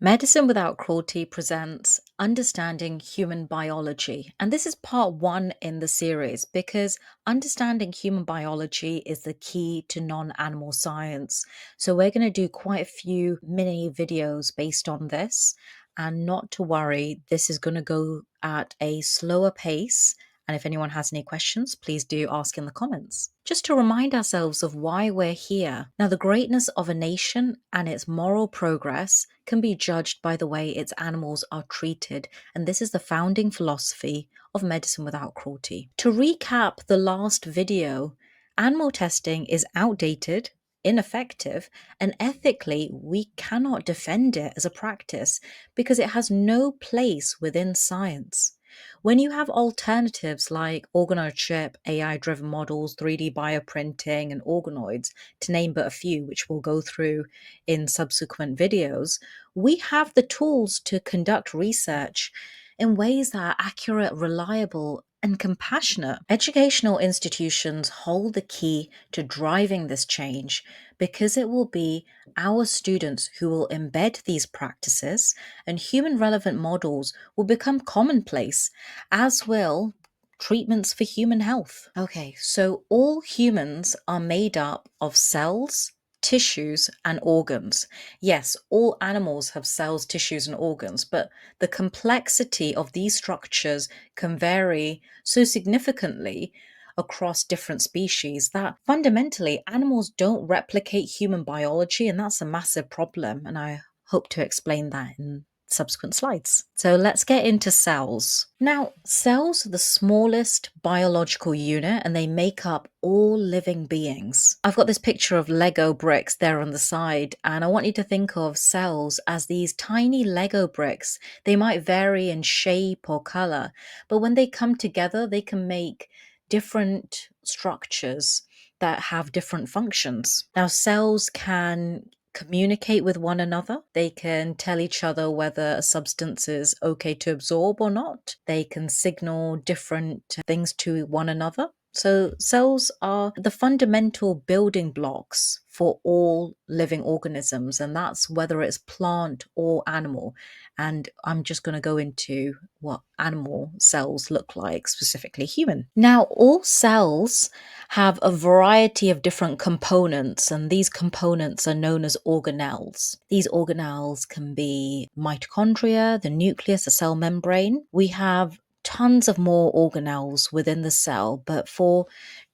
Medicine Without Cruelty presents Understanding Human Biology. And this is part one in the series because understanding human biology is the key to non animal science. So, we're going to do quite a few mini videos based on this. And not to worry, this is going to go at a slower pace. And if anyone has any questions, please do ask in the comments. Just to remind ourselves of why we're here. Now, the greatness of a nation and its moral progress can be judged by the way its animals are treated, and this is the founding philosophy of Medicine Without Cruelty. To recap the last video, animal testing is outdated, ineffective, and ethically we cannot defend it as a practice because it has no place within science. When you have alternatives like organ-on-a-chip, AI-driven models, 3D bioprinting, and organoids, to name but a few, which we'll go through in subsequent videos, we have the tools to conduct research in ways that are accurate, reliable, and compassionate. Educational institutions hold the key to driving this change because it will be our students who will embed these practices, and human relevant models will become commonplace, as will treatments for human health. Okay, so all humans are made up of cells, tissues, and organs. Yes, all animals have cells, tissues, and organs, but the complexity of these structures can vary so significantly across different species that fundamentally animals don't replicate human biology, and that's a massive problem. And I hope to explain that in subsequent slides. So let's get into cells. Now, cells are the smallest biological unit and they make up all living beings. I've got this picture of Lego bricks there on the side, and I want you to think of cells as these tiny Lego bricks. They might vary in shape or color, but when they come together, they can make different structures that have different functions. Now, cells can communicate with one another. They can tell each other whether a substance is okay to absorb or not. They can signal different things to one another. So cells are the fundamental building blocks for all living organisms, and that's whether it's plant or animal. And I'm just going to go into what animal cells look like, specifically human. Now, all cells have a variety of different components, and these components are known as organelles. These organelles can be mitochondria, the nucleus, the cell membrane. We have tons of more organelles within the cell, but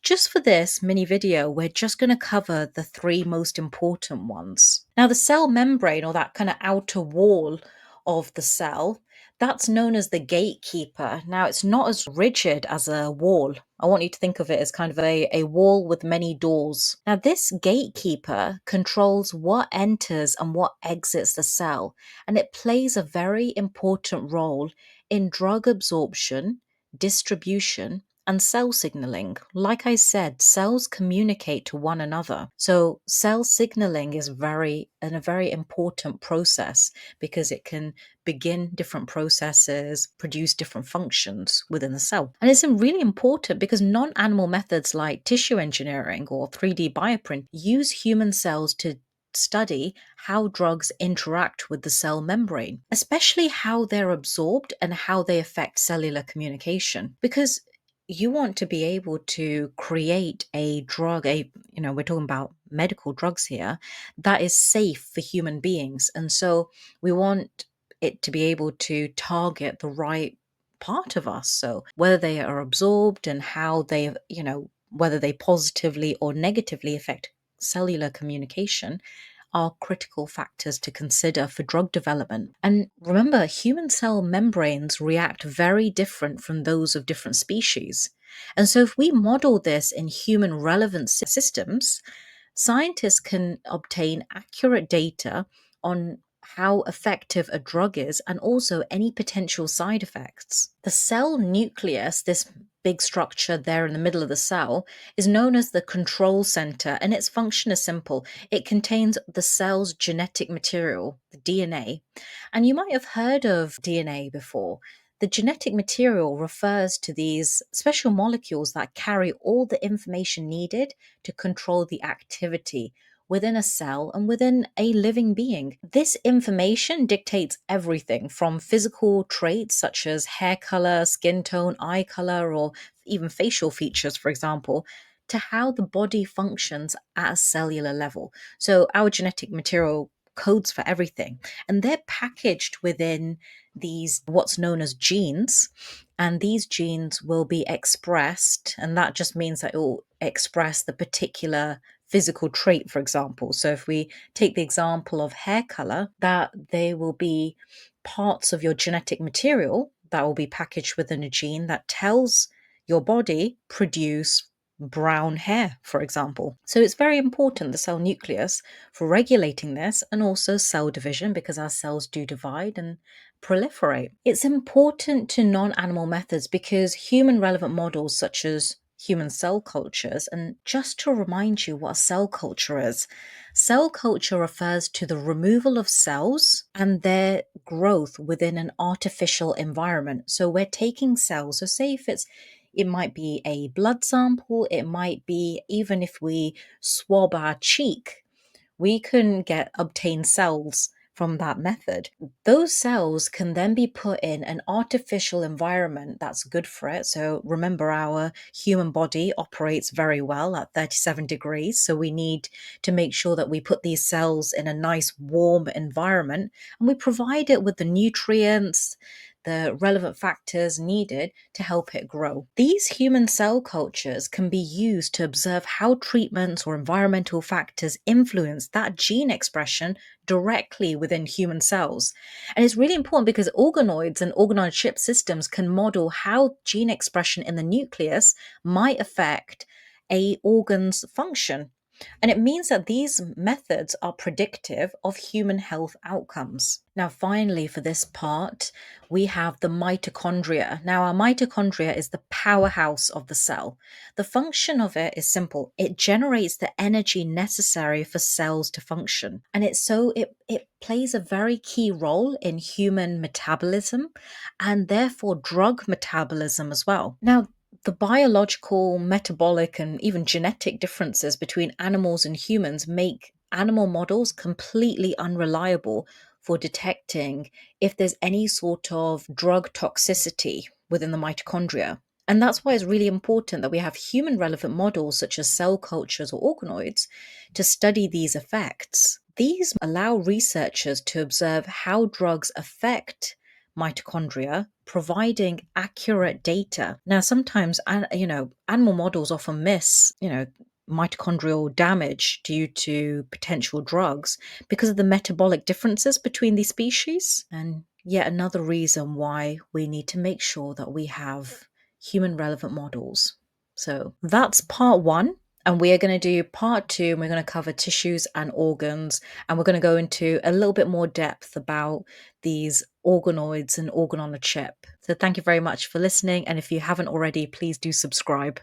just for this mini video, we're just going to cover the three most important ones. Now, the cell membrane, or that kind of outer wall of the cell, that's known as the gatekeeper. Now, it's not as rigid as a wall. I want you to think of it as kind of a wall with many doors. Now, this gatekeeper controls what enters and what exits the cell, and it plays a very important role in drug absorption, distribution, and cell signaling. Like I said, cells communicate to one another. So cell signaling is a very important process because it can begin different processes, produce different functions within the cell. And it's really important because non-animal methods like tissue engineering or 3D bioprint use human cells to study how drugs interact with the cell membrane, especially how they're absorbed and how they affect cellular communication. Because you want to be able to create a drug, we're talking about medical drugs here, that is safe for human beings. And so we want it to be able to target the right part of us. So whether they are absorbed and how they, whether they positively or negatively affect cellular communication are critical factors to consider for drug development. And remember, human cell membranes react very different from those of different species. And so if we model this in human relevant systems, scientists can obtain accurate data on how effective a drug is and also any potential side effects. The cell nucleus, this big structure there in the middle of the cell, is known as the control center, and its function is simple. It contains the cell's genetic material, the DNA. And you might have heard of DNA before. The genetic material refers to these special molecules that carry all the information needed to control the activity within a cell and within a living being. This information dictates everything from physical traits such as hair color, skin tone, eye color, or even facial features, for example, to how the body functions at a cellular level. So, our genetic material codes for everything, and they're packaged within these what's known as genes, and these genes will be expressed, and that just means that it will express the particular physical trait, for example. So if we take the example of hair color, that they will be parts of your genetic material that will be packaged within a gene that tells your body produce brown hair, for example. So it's very important, the cell nucleus, for regulating this, and also cell division, because our cells do divide and proliferate. It's important to non animal methods because human relevant models, such as human cell cultures, and just to remind you what a cell culture is, cell culture refers to the removal of cells and their growth within an artificial environment. So we're taking cells, so say if it might be a blood sample, it might be even if we swab our cheek, we can obtain cells from that method. Those cells can then be put in an artificial environment that's good for it. So remember, our human body operates very well at 37 degrees. So we need to make sure that we put these cells in a nice warm environment, and we provide it with the nutrients, the relevant factors needed to help it grow. These human cell cultures can be used to observe how treatments or environmental factors influence that gene expression directly within human cells. And it's really important because organoids and organoid chip systems can model how gene expression in the nucleus might affect a organ's function. And it means that these methods are predictive of human health outcomes. Now, finally, for this part, we have the mitochondria. Now, our mitochondria is the powerhouse of the cell. The function of it is simple. It generates the energy necessary for cells to function. And it plays a very key role in human metabolism and therefore drug metabolism as well. Now, the biological, metabolic, and even genetic differences between animals and humans make animal models completely unreliable for detecting if there's any sort of drug toxicity within the mitochondria. And that's why it's really important that we have human relevant models such as cell cultures or organoids to study these effects. These allow researchers to observe how drugs affect mitochondria, providing accurate data. Now, sometimes, animal models often miss, mitochondrial damage due to potential drugs because of the metabolic differences between these species. And yet another reason why we need to make sure that we have human relevant models. So that's part one. And we are going to do part two, and we're going to cover tissues and organs. And we're going to go into a little bit more depth about these organoids and organ on a chip. So thank you very much for listening. And if you haven't already, please do subscribe.